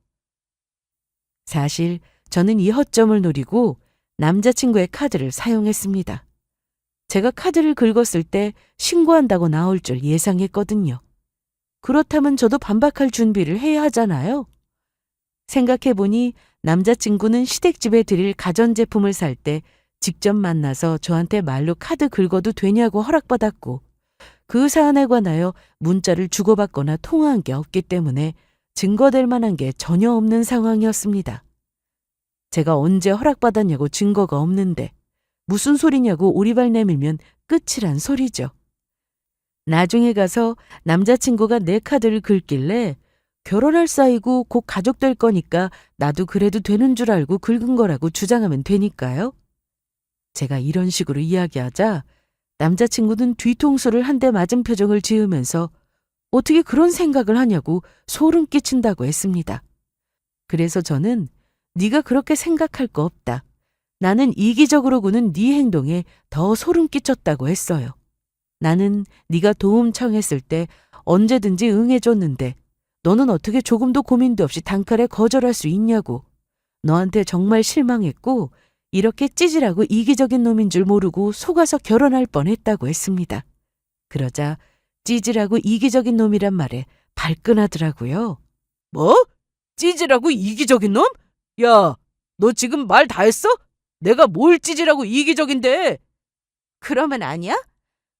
사실 저는 이 허점을 노리고 남자친구의 카드를 사용했습니다. 제가 카드를 긁었을 때 신고한다고 나올 줄 예상했거든요. 그렇다면 저도 반박할 준비를 해야 하잖아요. 생각해보니 남자친구는 시댁집에 드릴 가전제품을 살 때 직접 만나서 저한테 말로 카드 긁어도 되냐고 허락받았고 그 사안에 관하여 문자를 주고받거나 통화한 게 없기 때문에 증거될 만한 게 전혀 없는 상황이었습니다. 제가 언제 허락받았냐고 증거가 없는데 무슨 소리냐고 오리발 내밀면 끝이란 소리죠. 나중에 가서 남자친구가 내 카드를 긁길래 결혼할 사이고 곧 가족 될 거니까 나도 그래도 되는 줄 알고 긁은 거라고 주장하면 되니까요. 제가 이런 식으로 이야기하자 남자친구는 뒤통수를 한 대 맞은 표정을 지으면서 어떻게 그런 생각을 하냐고 소름 끼친다고 했습니다. 그래서 저는 네가 그렇게 생각할 거 없다. 나는 이기적으로 구는 네 행동에 더 소름 끼쳤다고 했어요. 나는 네가 도움 청했을 때 언제든지 응해줬는데 너는 어떻게 조금도 고민도 없이 단칼에 거절할 수 있냐고. 너한테 정말 실망했고 이렇게 찌질하고 이기적인 놈인 줄 모르고 속아서 결혼할 뻔했다고 했습니다. 그러자 찌질하고 이기적인 놈이란 말에 발끈하더라고요. 뭐? 찌질하고 이기적인 놈? 야, 너 지금 말 다 했어? 내가 뭘 찌질하고 이기적인데? 그러면 아니야?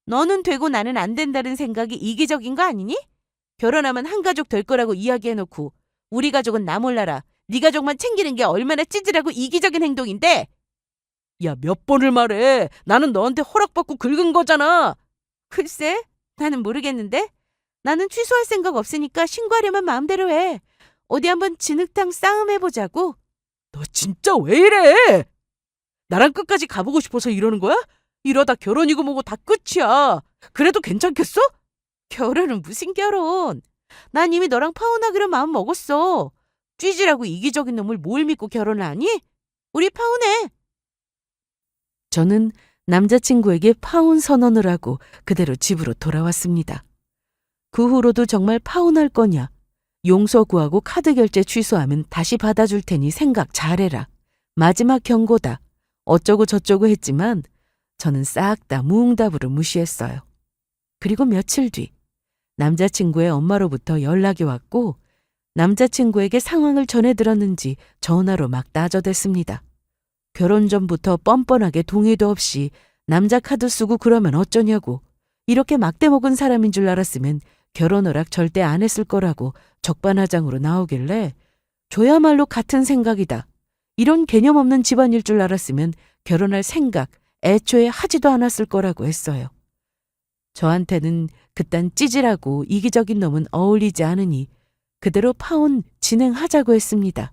너는 되고 나는 안 된다는 생각이 이기적인 거 아니니? 결혼하면 한 가족 될 거라고 이야기해놓고 우리 가족은 나 몰라라. 네 가족만 챙기는 게 얼마나 찌질하고 이기적인 행동인데? 야, 몇 번을 말해. 나는 너한테 허락받고 긁은 거잖아. 글쎄, 나는 모르겠는데. 나는 취소할 생각 없으니까 신고하려면 마음대로 해. 어디 한번 진흙탕 싸움해보자고. 너 진짜 왜 이래? 나랑 끝까지 가보고 싶어서 이러는 거야? 이러다 결혼이고 뭐고 다 끝이야. 그래도 괜찮겠어? 결혼은 무슨 결혼? 난 이미 너랑 파혼하기로 마음 먹었어. 찌질하고 이기적인 놈을 뭘 믿고 결혼을 하니? 우리 파혼해. 저는 남자친구에게 파혼 선언을 하고 그대로 집으로 돌아왔습니다. 그 후로도 정말 파혼할 거냐? 용서 구하고 카드 결제 취소하면 다시 받아줄 테니 생각 잘해라. 마지막 경고다. 어쩌고 저쩌고 했지만 저는 싹 다 무응답으로 무시했어요. 그리고 며칠 뒤 남자친구의 엄마로부터 연락이 왔고 남자친구에게 상황을 전해 들었는지 전화로 막 따져댔습니다. 결혼 전부터 뻔뻔하게 동의도 없이 남자 카드 쓰고 그러면 어쩌냐고. 이렇게 막대 먹은 사람인 줄 알았으면 결혼 허락 절대 안 했을 거라고 적반하장으로 나오길래 저야말로 같은 생각이다. 이런 개념 없는 집안일 줄 알았으면 결혼할 생각 애초에 하지도 않았을 거라고 했어요. 저한테는 그딴 찌질하고 이기적인 놈은 어울리지 않으니 그대로 파혼 진행하자고 했습니다.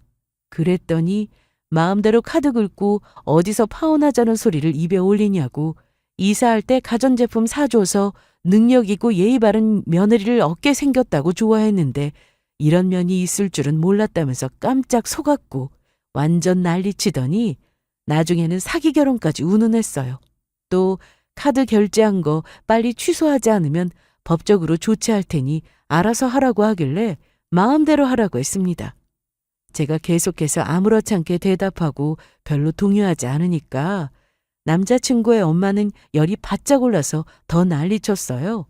그랬더니 마음대로 카드 긁고 어디서 파혼하자는 소리를 입에 올리냐고 이사할 때 가전제품 사줘서 능력 있고 예의 바른 며느리를 얻게 생겼다고 좋아했는데 이런 면이 있을 줄은 몰랐다면서 깜짝 속았고 완전 난리치더니 나중에는 사기 결혼까지 운운했어요. 또 카드 결제한 거 빨리 취소하지 않으면 법적으로 조치할 테니 알아서 하라고 하길래 마음대로 하라고 했습니다. 제가 계속해서 아무렇지 않게 대답하고 별로 동요하지 않으니까 남자친구의 엄마는 열이 바짝 올라서 더 난리쳤어요.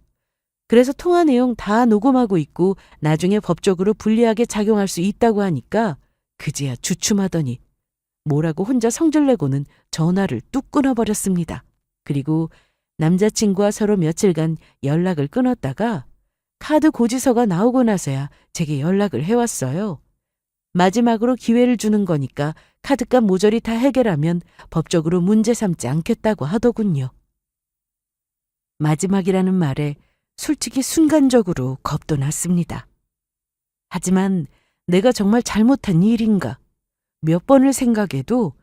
그래서 통화 내용 다 녹음하고 있고 나중에 법적으로 불리하게 작용할 수 있다고 하니까 그제야 주춤하더니 뭐라고 혼자 성질내고는 전화를 뚝 끊어버렸습니다. 그리고 남자친구와 서로 며칠간 연락을 끊었다가 카드 고지서가 나오고 나서야 제게 연락을 해왔어요. 마지막으로 기회를 주는 거니까 카드값 모조리 다 해결하면 법적으로 문제 삼지 않겠다고 하더군요. 마지막이라는 말에 솔직히 순간적으로 겁도 났습니다. 하지만 내가 정말 잘못한 일인가? 몇 번을 생각해도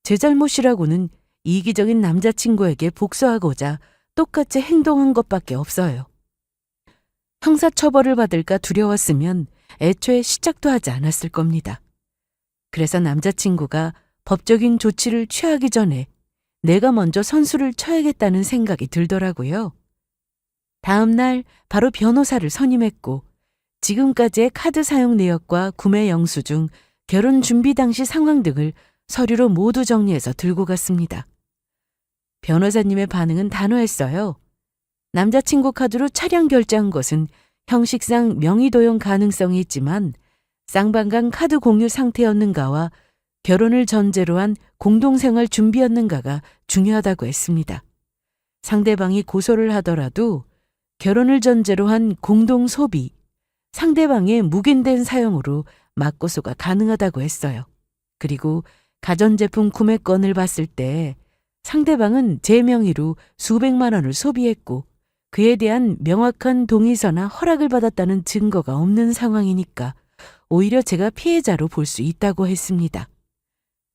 제 잘못이라고는 이기적인 남자친구에게 복수하고자 똑같이 행동한 것밖에 없어요. 형사처벌을 받을까 두려웠으면 애초에 시작도 하지 않았을 겁니다. 그래서 남자친구가 법적인 조치를 취하기 전에 내가 먼저 선수를 쳐야겠다는 생각이 들더라고요. 다음 날 바로 변호사를 선임했고 지금까지의 카드 사용 내역과 구매 영수증, 결혼 준비 당시 상황 등을 서류로 모두 정리해서 들고 갔습니다. 변호사님의 반응은 단호했어요. 남자친구 카드로 차량 결제한 것은 형식상 명의 도용 가능성이 있지만 쌍방간 카드 공유 상태였는가와 결혼을 전제로 한 공동생활 준비였는가가 중요하다고 했습니다. 상대방이 고소를 하더라도 결혼을 전제로 한 공동 소비, 상대방의 묵인된 사용으로 맞고소가 가능하다고 했어요. 그리고 가전제품 구매건을 봤을 때 상대방은 제 명의로 수백만 원을 소비했고 그에 대한 명확한 동의서나 허락을 받았다는 증거가 없는 상황이니까 오히려 제가 피해자로 볼 수 있다고 했습니다.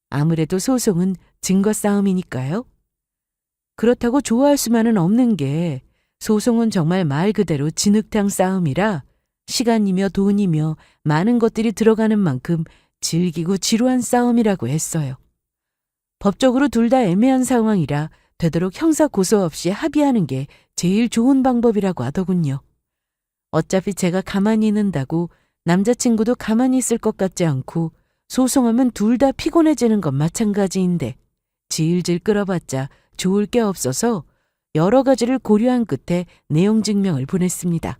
아무래도 소송은 증거 싸움이니까요. 그렇다고 좋아할 수만은 없는 게 소송은 정말 말 그대로 진흙탕 싸움이라 시간이며 돈이며 많은 것들이 들어가는 만큼 질기고 지루한 싸움이라고 했어요. 법적으로 둘 다 애매한 상황이라 되도록 형사 고소 없이 합의하는 게 제일 좋은 방법이라고 하더군요. 어차피 제가 가만히 있는다고 남자친구도 가만히 있을 것 같지 않고 소송하면 둘 다 피곤해지는 건 마찬가지인데 질질 끌어봤자 좋을 게 없어서 여러 가지를 고려한 끝에 내용 증명을 보냈습니다.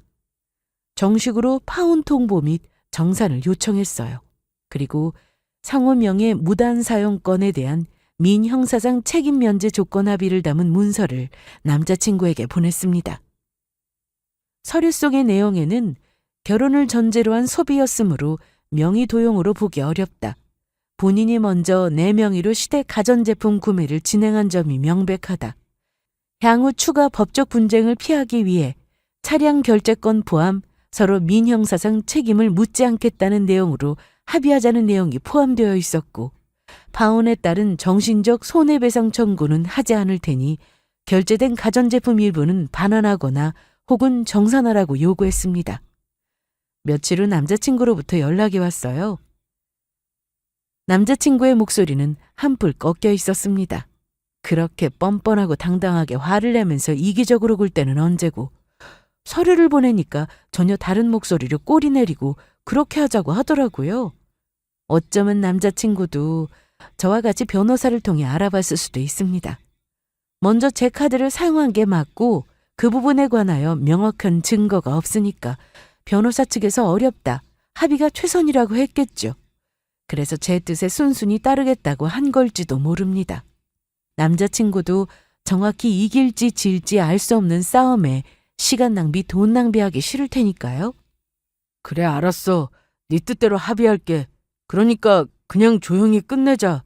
정식으로 파혼 통보 및 정산을 요청했어요. 그리고 상호 명의 무단 사용권에 대한 민형사상 책임 면제 조건 합의를 담은 문서를 남자친구에게 보냈습니다. 서류 속의 내용에는 결혼을 전제로 한 소비였으므로 명의 도용으로 보기 어렵다. 본인이 먼저 내 명의로 시댁 가전제품 구매를 진행한 점이 명백하다. 향후 추가 법적 분쟁을 피하기 위해 차량 결제권 포함 서로 민형사상 책임을 묻지 않겠다는 내용으로 합의하자는 내용이 포함되어 있었고 파혼에 따른 정신적 손해배상 청구는 하지 않을 테니 결제된 가전제품 일부는 반환하거나 혹은 정산하라고 요구했습니다. 며칠 후 남자친구로부터 연락이 왔어요. 남자친구의 목소리는 한풀 꺾여 있었습니다. 그렇게 뻔뻔하고 당당하게 화를 내면서 이기적으로 굴 때는 언제고 서류를 보내니까 전혀 다른 목소리로 꼬리 내리고 그렇게 하자고 하더라고요. 어쩌면 남자친구도 저와 같이 변호사를 통해 알아봤을 수도 있습니다. 먼저 제 카드를 사용한 게 맞고 그 부분에 관하여 명확한 증거가 없으니까 변호사 측에서 어렵다, 합의가 최선이라고 했겠죠. 그래서 제 뜻에 순순히 따르겠다고 한 걸지도 모릅니다. 남자친구도 정확히 이길지 질지 알 수 없는 싸움에 시간 낭비, 돈 낭비하기 싫을 테니까요. 그래, 알았어. 네 뜻대로 합의할게. 그러니까 그냥 조용히 끝내자.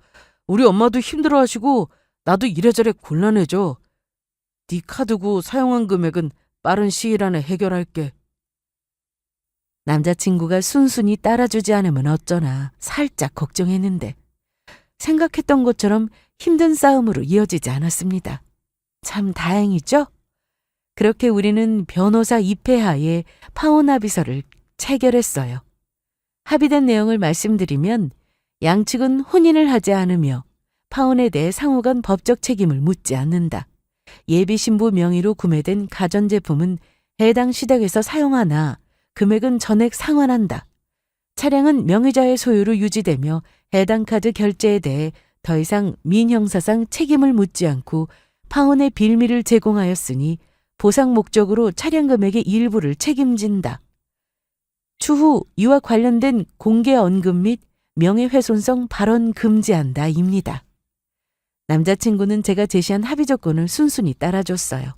우리 엄마도 힘들어하시고 나도 이래저래 곤란해져. 네 카드고 사용한 금액은 빠른 시일 안에 해결할게. 남자친구가 순순히 따라주지 않으면 어쩌나 살짝 걱정했는데 생각했던 것처럼 힘든 싸움으로 이어지지 않았습니다. 참 다행이죠? 그렇게 우리는 변호사 입회하에 파혼 합의서를 체결했어요. 합의된 내용을 말씀드리면 양측은 혼인을 하지 않으며 파혼에 대해 상호간 법적 책임을 묻지 않는다. 예비 신부 명의로 구매된 가전제품은 해당 시댁에서 사용하나 금액은 전액 상환한다. 차량은 명의자의 소유로 유지되며 해당 카드 결제에 대해 더 이상 민형사상 책임을 묻지 않고 파혼의 빌미를 제공하였으니 보상 목적으로 차량 금액의 일부를 책임진다. 추후 이와 관련된 공개 언급 및 명예훼손성 발언 금지한다 입니다. 남자친구는 제가 제시한 합의 조건을 순순히 따라줬어요.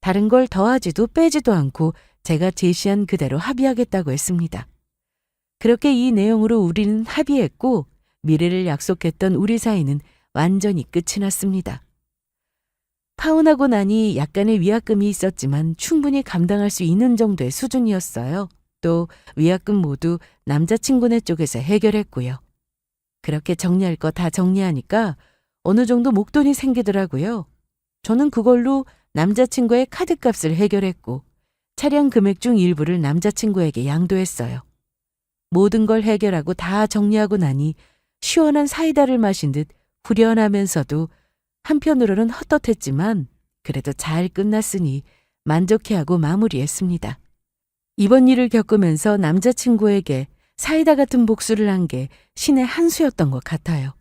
다른 걸 더하지도 빼지도 않고 제가 제시한 그대로 합의하겠다고 했습니다. 그렇게 이 내용으로 우리는 합의했고 미래를 약속했던 우리 사이는 완전히 끝이 났습니다. 파혼하고 나니 약간의 위약금이 있었지만 충분히 감당할 수 있는 정도의 수준이었어요. 또 위약금 모두 남자친구네 쪽에서 해결했고요. 그렇게 정리할 거 다 정리하니까 어느 정도 목돈이 생기더라고요. 저는 그걸로 남자친구의 카드값을 해결했고 차량 금액 중 일부를 남자친구에게 양도했어요. 모든 걸 해결하고 다 정리하고 나니 시원한 사이다를 마신 듯 후련하면서도 한편으로는 헛헛했지만 그래도 잘 끝났으니 만족해하고 마무리했습니다. 이번 일을 겪으면서 남자친구에게 사이다 같은 복수를 한 게 신의 한 수였던 것 같아요.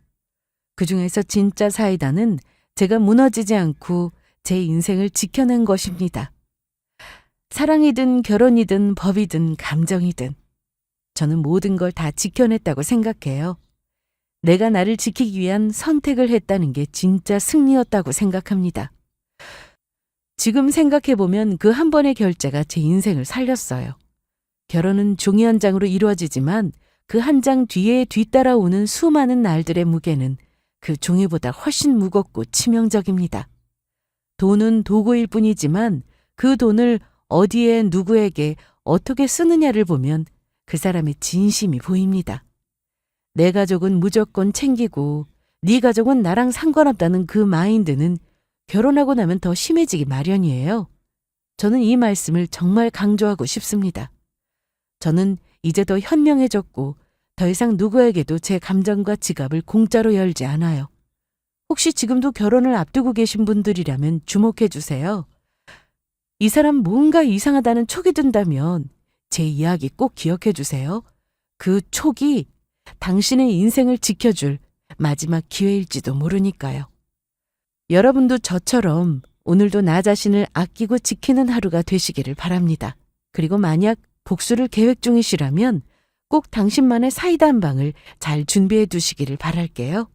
그중에서 진짜 사이다는 제가 무너지지 않고 제 인생을 지켜낸 것입니다. 사랑이든 결혼이든 법이든 감정이든 저는 모든 걸 다 지켜냈다고 생각해요. 내가 나를 지키기 위한 선택을 했다는 게 진짜 승리였다고 생각합니다. 지금 생각해보면 그 한 번의 결제가 제 인생을 살렸어요. 결혼은 종이 한 장으로 이루어지지만 그 한 장 뒤에 뒤따라오는 수많은 날들의 무게는 그 종이보다 훨씬 무겁고 치명적입니다. 돈은 도구일 뿐이지만 그 돈을 어디에 누구에게 어떻게 쓰느냐를 보면 그 사람의 진심이 보입니다. 내 가족은 무조건 챙기고 네 가족은 나랑 상관없다는 그 마인드는 결혼하고 나면 더 심해지기 마련이에요. 저는 이 말씀을 정말 강조하고 싶습니다. 저는 이제 더 현명해졌고 더 이상 누구에게도 제 감정과 지갑을 공짜로 열지 않아요. 혹시 지금도 결혼을 앞두고 계신 분들이라면 주목해 주세요. 이 사람 뭔가 이상하다는 촉이 든다면 제 이야기 꼭 기억해 주세요. 그 촉이 당신의 인생을 지켜줄 마지막 기회일지도 모르니까요. 여러분도 저처럼 오늘도 나 자신을 아끼고 지키는 하루가 되시기를 바랍니다. 그리고 만약 복수를 계획 중이시라면 꼭 당신만의 사이다 한 방을 잘 준비해 두시기를 바랄게요.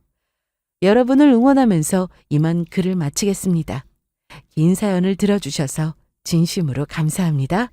여러분을 응원하면서 이만 글을 마치겠습니다. 긴 사연을 들어주셔서 진심으로 감사합니다.